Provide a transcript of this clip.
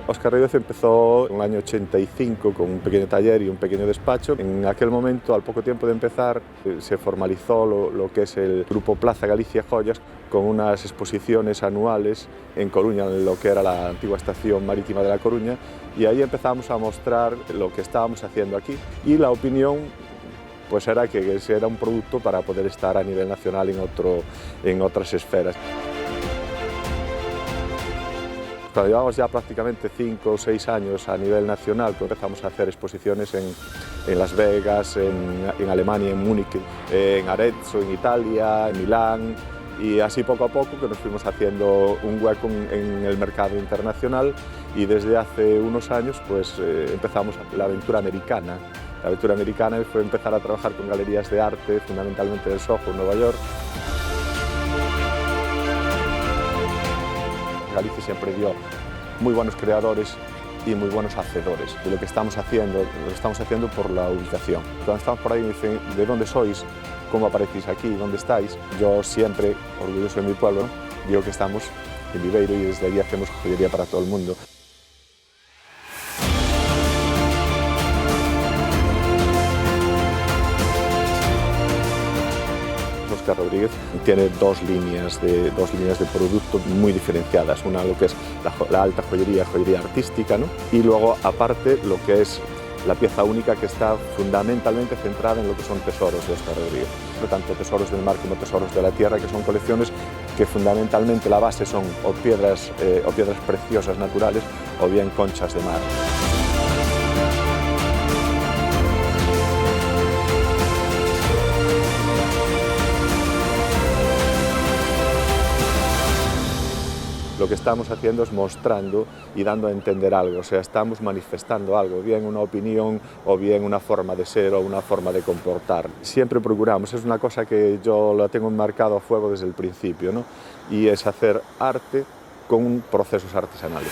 Óscar Rodríguez empezó en el año 85 con un pequeño taller y un pequeño despacho. En aquel momento, al poco tiempo de empezar, se formalizó lo que es el Grupo Plaza Galicia Joyas, con unas exposiciones anuales en Coruña, en lo que era la antigua estación marítima de La Coruña, y ahí empezamos a mostrar lo que estábamos haciendo aquí. Y la opinión pues era que ese era un producto para poder estar a nivel nacional en otras esferas. Cuando llevamos ya prácticamente 5 o 6 años a nivel nacional, que empezamos a hacer exposiciones en Las Vegas, en Alemania, en Múnich, en Arezzo, en Italia, en Milán, y así poco a poco que nos fuimos haciendo un hueco en el mercado internacional, y desde hace unos años pues empezamos la aventura americana. La aventura americana fue empezar a trabajar con galerías de arte, fundamentalmente del Soho, en Nueva York. Galicia siempre dio muy buenos creadores y muy buenos hacedores. Y lo que estamos haciendo, lo estamos haciendo por la ubicación. Cuando estamos por ahí y dicen, ¿de dónde sois? ¿Cómo aparecéis aquí? ¿Dónde estáis? Yo siempre, orgulloso de mi pueblo, digo que estamos en Viveiro y desde allí hacemos joyería para todo el mundo. Óscar Rodríguez tiene dos líneas de producto muy diferenciadas. Una lo que es la alta joyería, joyería artística, ¿no? Y luego aparte lo que es la pieza única, que está fundamentalmente centrada en lo que son tesoros de Óscar Rodríguez. Tanto tesoros del mar como tesoros de la tierra, que son colecciones que fundamentalmente la base son o piedras preciosas naturales o bien conchas de mar. Lo que estamos haciendo es mostrando y dando a entender algo, o sea, estamos manifestando algo, bien una opinión o bien una forma de ser o una forma de comportar. Siempre procuramos, es una cosa que yo la tengo enmarcado a fuego desde el principio, ¿no? Y es hacer arte con procesos artesanales.